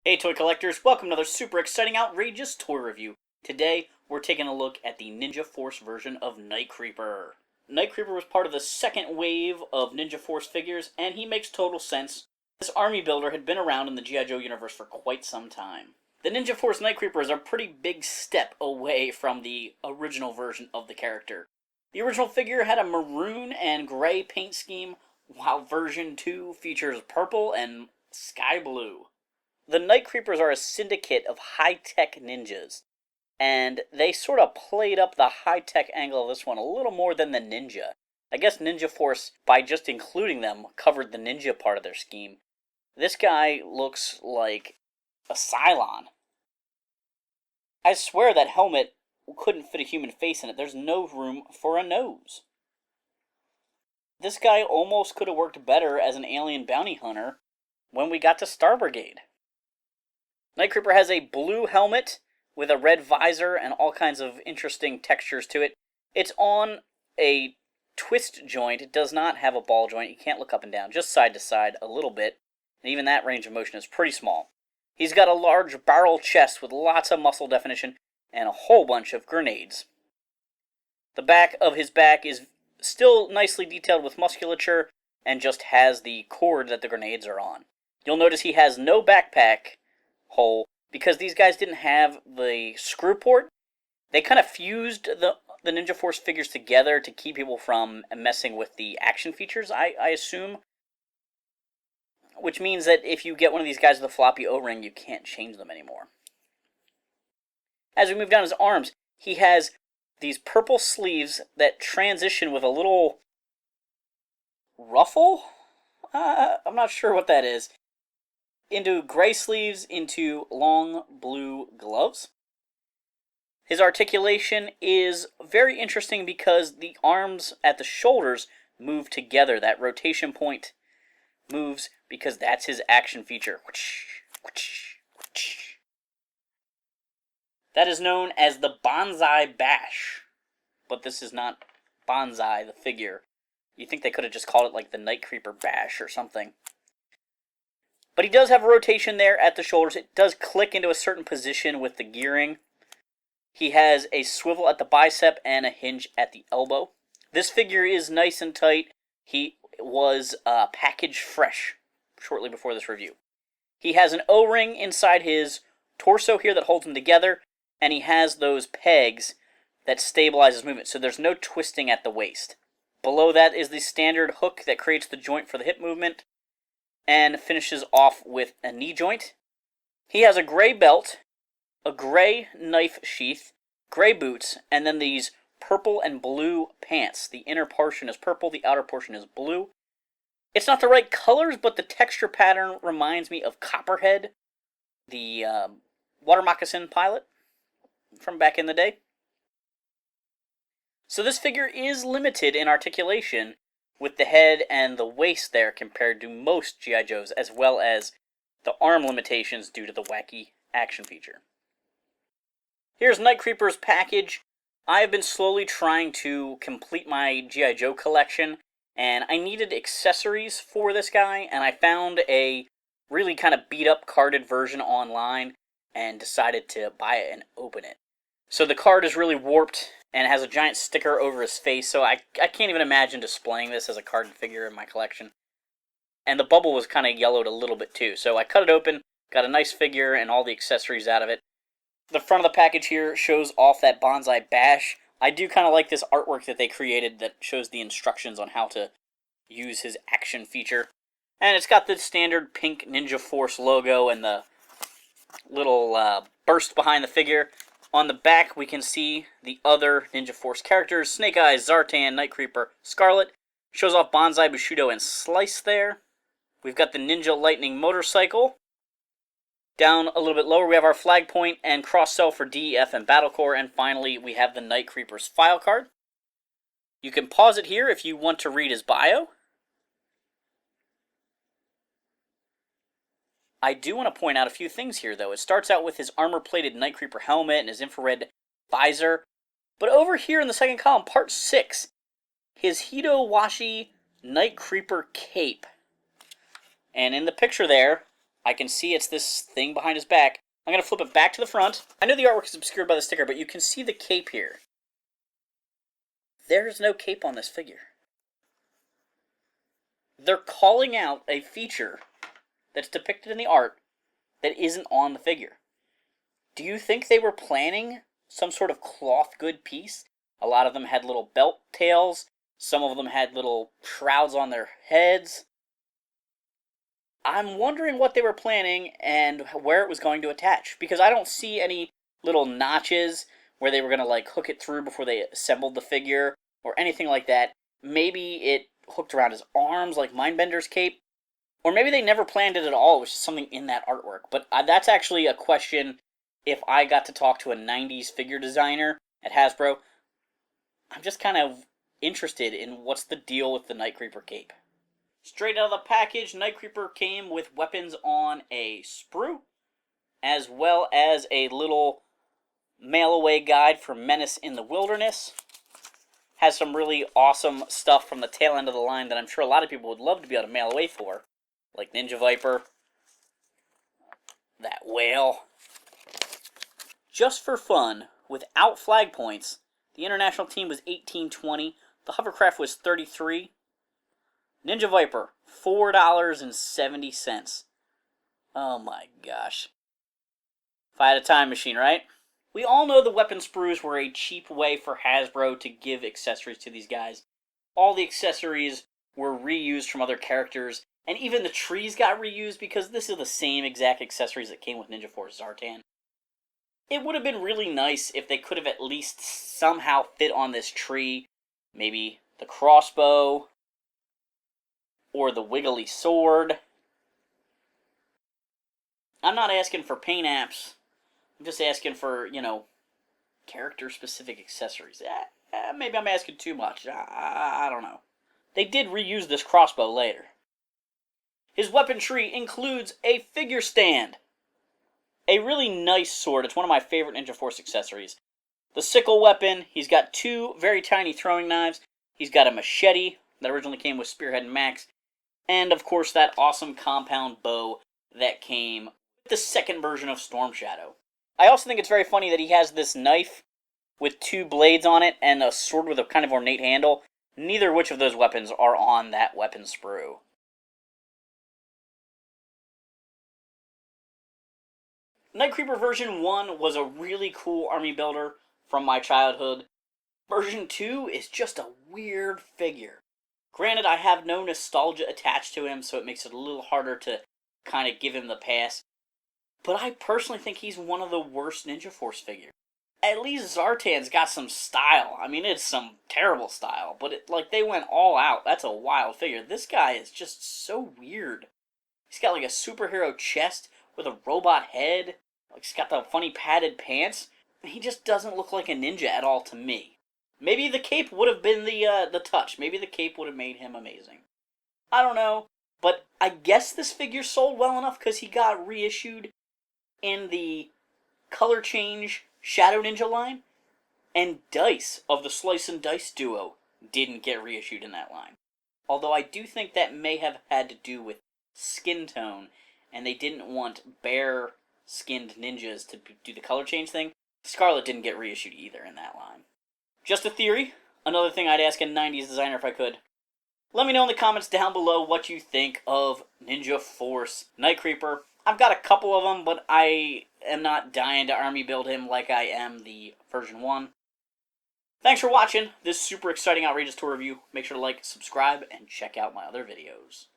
Hey toy collectors, welcome to another super exciting, outrageous toy review. Today, we're taking a look at the Ninja Force version of Night Creeper. Night Creeper was part of the second wave of Ninja Force figures, and he makes total sense. This army builder had been around in the G.I. Joe universe for quite some time. The Ninja Force Night Creeper is a pretty big step away from the original version of the character. The original figure had a maroon and gray paint scheme, while version 2 features purple and sky blue. The Night Creepers are a syndicate of high-tech ninjas, and they sort of played up the high-tech angle of this one a little more than the ninja. I guess Ninja Force, by just including them, covered the ninja part of their scheme. This guy looks like a Cylon. I swear that helmet couldn't fit a human face in it. There's no room for a nose. This guy almost could have worked better as an alien bounty hunter when we got to Star Brigade. Night Creeper has a blue helmet with a red visor and all kinds of interesting textures to it. It's on a twist joint. It does not have a ball joint. You can't look up and down, just side to side a little bit. And even that range of motion is pretty small. He's got a large barrel chest with lots of muscle definition and a whole bunch of grenades. The back of his back is still nicely detailed with musculature and just has the cord that the grenades are on. You'll notice he has no backpack hole because these guys didn't have the screw port. They kind of fused the Ninja Force figures together to keep people from messing with the action features, I assume. Which means that if you get one of these guys with a floppy O-ring, you can't change them anymore. As we move down his arms, he has these purple sleeves that transition with a little ruffle? I'm not sure what that is. Into gray sleeves, into long blue gloves. His articulation is very interesting because the arms at the shoulders move together. That rotation point moves because that's his action feature. That is known as the Bonsai Bash. But this is not Bonsai, the figure. You think they could have just called it like the Night Creeper Bash or something. But he does have a rotation there at the shoulders. It does click into a certain position with the gearing. He has a swivel at the bicep and a hinge at the elbow. This figure is nice and tight. He was packaged fresh shortly before this review. He has an O-ring inside his torso here that holds him together, and he has those pegs that stabilize his movement, so there's no twisting at the waist. Below that is the standard hook that creates the joint for the hip movement, and finishes off with a knee joint. He has a gray belt, a gray knife sheath, gray boots, and then these purple and blue pants. The inner portion is purple, the outer portion is blue. It's not the right colors, but the texture pattern reminds me of Copperhead, the water moccasin pilot from back in the day. So this figure is limited in articulation with the head and the waist there compared to most G.I. Joes, as well as the arm limitations due to the wacky action feature. Here's Night Creeper's package. I have been slowly trying to complete my G.I. Joe collection, and I needed accessories for this guy, and I found a really kind of beat-up carded version online and decided to buy it and open it. So the card is really warped and has a giant sticker over his face, so I can't even imagine displaying this as a carded figure in my collection. And the bubble was kind of yellowed a little bit too, so I cut it open, got a nice figure and all the accessories out of it. The front of the package here shows off that Bonsai Bash. I do kind of like this artwork that they created that shows the instructions on how to use his action feature. And it's got the standard pink Ninja Force logo and the little burst behind the figure. On the back, we can see the other Ninja Force characters: Snake Eyes, Zartan, Night Creeper, Scarlet. Shows off Bonsai, Bushido, and Slice there. We've got the Ninja Lightning motorcycle. Down a little bit lower, we have our flag point and cross-cell for DEF and Battle Corps. And finally, we have the Night Creeper's file card. You can pause it here if you want to read his bio. I do want to point out a few things here, though. It starts out with his armor-plated Night Creeper helmet and his infrared visor. But over here in the second column, part 6, his Hido-Washi Night Creeper cape. And in the picture there, I can see it's this thing behind his back. I'm going to flip it back to the front. I know the artwork is obscured by the sticker, but you can see the cape here. There's no cape on this figure. They're calling out a feature that's depicted in the art that isn't on the figure. Do you think they were planning some sort of cloth good piece? A lot of them had little belt tails. Some of them had little shrouds on their heads. I'm wondering what they were planning and where it was going to attach, because I don't see any little notches where they were going to like hook it through before they assembled the figure or anything like that. Maybe it hooked around his arms like Mindbender's cape, or maybe they never planned it at all. It was just something in that artwork. But that's actually a question. If I got to talk to a 90s figure designer at Hasbro, I'm just kind of interested in what's the deal with the Night Creeper cape. Straight out of the package, Night Creeper came with weapons on a sprue, as well as a little mail-away guide for Menace in the Wilderness. Has some really awesome stuff from the tail end of the line that I'm sure a lot of people would love to be able to mail away for, like Ninja Viper, that whale. Just for fun, without flag points, the international team was 1820, the hovercraft was 33. Ninja Viper, $4.70. Oh my gosh. If I had a time machine, right? We all know the weapon sprues were a cheap way for Hasbro to give accessories to these guys. All the accessories were reused from other characters, and even the trees got reused because this is the same exact accessories that came with Ninja Force Zartan. It would have been really nice if they could have at least somehow fit on this tree. Maybe the crossbow, or the wiggly sword. I'm not asking for paint apps. I'm just asking for, character-specific accessories. Maybe I'm asking too much. I don't know. They did reuse this crossbow later. His weapon tree includes a figure stand. A really nice sword. It's one of my favorite Ninja Force accessories. The sickle weapon. He's got two very tiny throwing knives. He's got a machete that originally came with Spearhead and Max. And, of course, that awesome compound bow that came with the second version of Storm Shadow. I also think it's very funny that he has this knife with two blades on it and a sword with a kind of ornate handle. Neither which of those weapons are on that weapon sprue. Night Creeper version 1 was a really cool army builder from my childhood. Version 2 is just a weird figure. Granted, I have no nostalgia attached to him, so it makes it a little harder to kind of give him the pass. But I personally think he's one of the worst Ninja Force figures. At least Zartan's got some style. I mean, it's some terrible style, but they went all out. That's a wild figure. This guy is just so weird. He's got like a superhero chest with a robot head. He's got the funny padded pants. He just doesn't look like a ninja at all to me. Maybe the cape would have been the touch. Maybe the cape would have made him amazing. I don't know, but I guess this figure sold well enough because he got reissued in the color change Shadow Ninja line, and Dice of the Slice and Dice duo didn't get reissued in that line. Although I do think that may have had to do with skin tone, and they didn't want bare-skinned ninjas to do the color change thing. Scarlet didn't get reissued either in that line. Just a theory. Another thing I'd ask a 90s designer if I could. Let me know in the comments down below what you think of Ninja Force Night Creeper. I've got a couple of them, but I am not dying to army build him like I am the version 1. Thanks for watching this super exciting, outrageous tour review. Make sure to like, subscribe, and check out my other videos.